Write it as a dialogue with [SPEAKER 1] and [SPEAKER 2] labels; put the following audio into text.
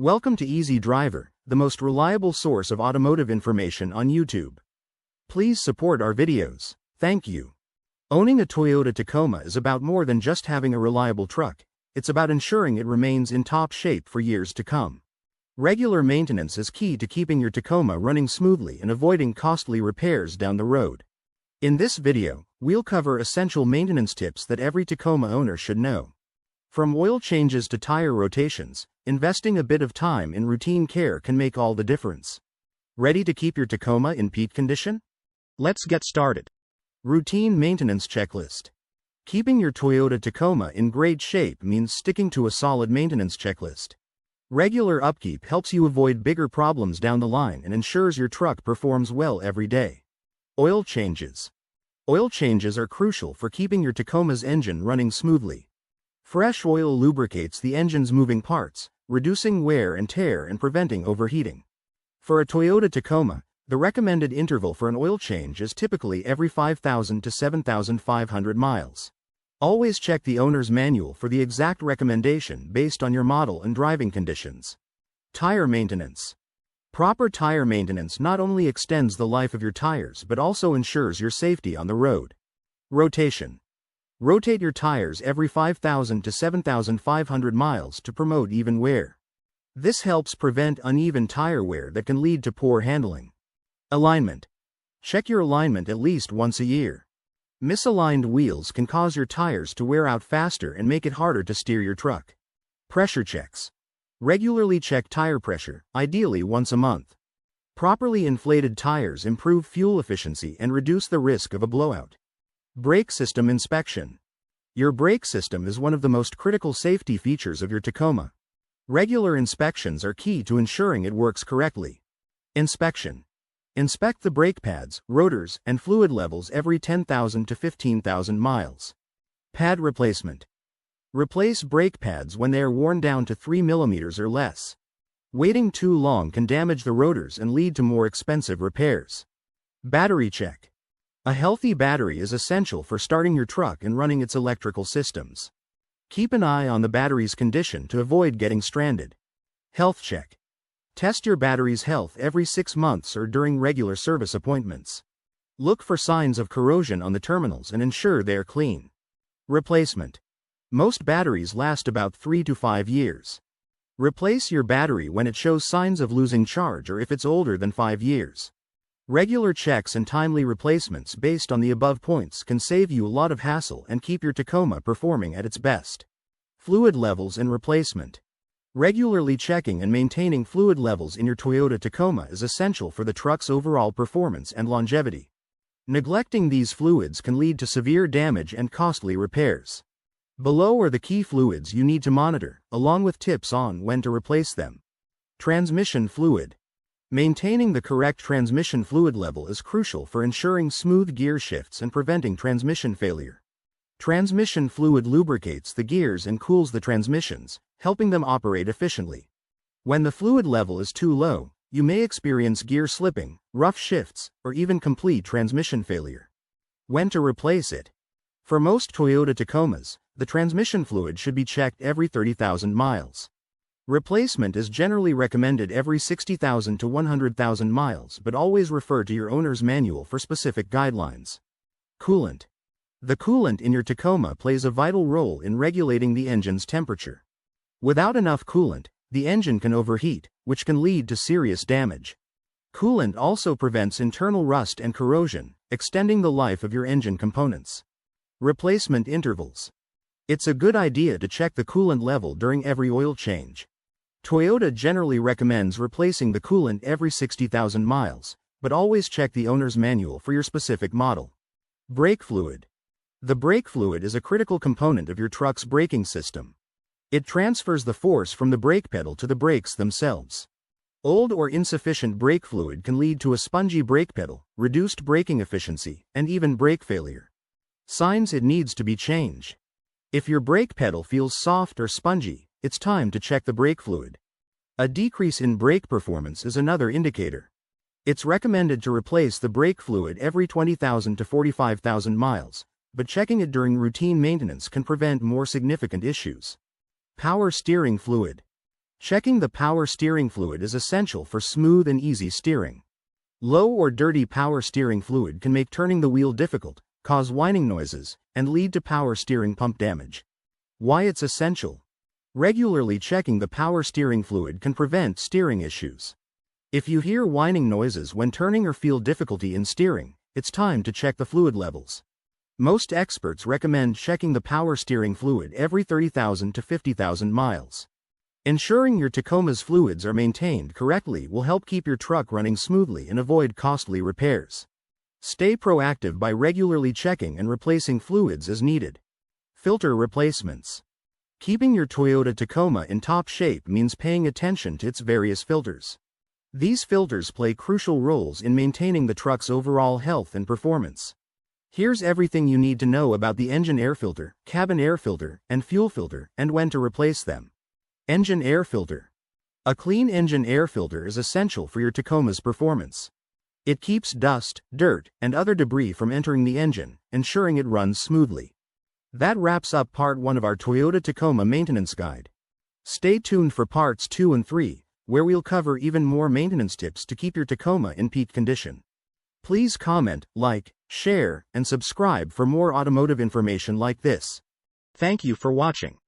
[SPEAKER 1] Welcome to Easy Driver, the most reliable source of automotive information on YouTube. Please support our videos. Thank you. Owning a Toyota Tacoma is about more than just having a reliable truck. It's about ensuring it remains in top shape for years to come. Regular maintenance is key to keeping your Tacoma running smoothly and avoiding costly repairs down the road. In this video, we'll cover essential maintenance tips that every Tacoma owner should know. From oil changes to tire rotations, investing a bit of time in routine care can make all the difference. Ready to keep your Tacoma in peak condition? Let's get started. Routine maintenance checklist. Keeping your Toyota Tacoma in great shape means sticking to a solid maintenance checklist. Regular upkeep helps you avoid bigger problems down the line and ensures your truck performs well every day. Oil changes. Oil changes are crucial for keeping your Tacoma's engine running smoothly. Fresh oil lubricates the engine's moving parts, reducing wear and tear and preventing overheating. For a Toyota Tacoma, the recommended interval for an oil change is typically every 5,000 to 7,500 miles. Always check the owner's manual for the exact recommendation based on your model and driving conditions. Tire maintenance. Proper tire maintenance not only extends the life of your tires but also ensures your safety on the road. Rotation. Rotate your tires every 5,000 to 7,500 miles to promote even wear. This helps prevent uneven tire wear that can lead to poor handling. Alignment. Check your alignment at least once a year. Misaligned wheels can cause your tires to wear out faster and make it harder to steer your truck. Pressure checks. Regularly check tire pressure, ideally once a month. Properly inflated tires improve fuel efficiency and reduce the risk of a blowout. Brake system inspection. Your brake system is one of the most critical safety features of your Tacoma. Regular inspections are key to ensuring it works correctly. Inspection. Inspect the brake pads, rotors, and fluid levels every 10,000 to 15,000 miles. Pad replacement. Replace brake pads when they are worn down to 3 mm or less. Waiting too long can damage the rotors and lead to more expensive repairs. Battery check. A healthy battery is essential for starting your truck and running its electrical systems. Keep an eye on the battery's condition to avoid getting stranded. Health check. Test your battery's health every 6 months or during regular service appointments. Look for signs of corrosion on the terminals and ensure they are clean. Replacement. Most batteries last about 3 to 5 years. Replace your battery when it shows signs of losing charge or if it's older than 5 years. Regular checks and timely replacements based on the above points can save you a lot of hassle and keep your Tacoma performing at its best. Fluid levels and replacement. Regularly checking and maintaining fluid levels in your Toyota Tacoma is essential for the truck's overall performance and longevity. Neglecting these fluids can lead to severe damage and costly repairs. Below are the key fluids you need to monitor, along with tips on when to replace them. Transmission fluid. Maintaining the correct transmission fluid level is crucial for ensuring smooth gear shifts and preventing transmission failure. Transmission fluid lubricates the gears and cools the transmissions, helping them operate efficiently. When the fluid level is too low, you may experience gear slipping, rough shifts, or even complete transmission failure. When to replace it? For most Toyota Tacomas, the transmission fluid should be checked every 30,000 miles. Replacement is generally recommended every 60,000 to 100,000 miles, but always refer to your owner's manual for specific guidelines. Coolant. The coolant in your Tacoma plays a vital role in regulating the engine's temperature. Without enough coolant, the engine can overheat, which can lead to serious damage. Coolant also prevents internal rust and corrosion, extending the life of your engine components. Replacement intervals. It's a good idea to check the coolant level during every oil change. Toyota generally recommends replacing the coolant every 60,000 miles, but always check the owner's manual for your specific model. Brake fluid. The brake fluid is a critical component of your truck's braking system. It transfers the force from the brake pedal to the brakes themselves. Old or insufficient brake fluid can lead to a spongy brake pedal, reduced braking efficiency, and even brake failure. Signs it needs to be changed. If your brake pedal feels soft or spongy, it's time to check the brake fluid. A decrease in brake performance is another indicator. It's recommended to replace the brake fluid every 20,000 to 45,000 miles, but checking it during routine maintenance can prevent more significant issues. Power steering fluid. Checking the power steering fluid is essential for smooth and easy steering. Low or dirty power steering fluid can make turning the wheel difficult, cause whining noises, and lead to power steering pump damage. Why it's essential? Regularly checking the power steering fluid can prevent steering issues. If you hear whining noises when turning or feel difficulty in steering, it's time to check the fluid levels. Most experts recommend checking the power steering fluid every 30,000 to 50,000 miles. Ensuring your Tacoma's fluids are maintained correctly will help keep your truck running smoothly and avoid costly repairs. Stay proactive by regularly checking and replacing fluids as needed. Filter replacements. Keeping your Toyota Tacoma in top shape means paying attention to its various filters. These filters play crucial roles in maintaining the truck's overall health and performance. Here's everything you need to know about the engine air filter, cabin air filter, and fuel filter, and when to replace them. Engine air filter. A clean engine air filter is essential for your Tacoma's performance. It keeps dust, dirt, and other debris from entering the engine, ensuring it runs smoothly. That wraps up part 1 of our Toyota Tacoma maintenance guide. Stay tuned for parts 2 and 3, where we'll cover even more maintenance tips to keep your Tacoma in peak condition. Please comment, like, share, and subscribe for more automotive information like this. Thank you for watching.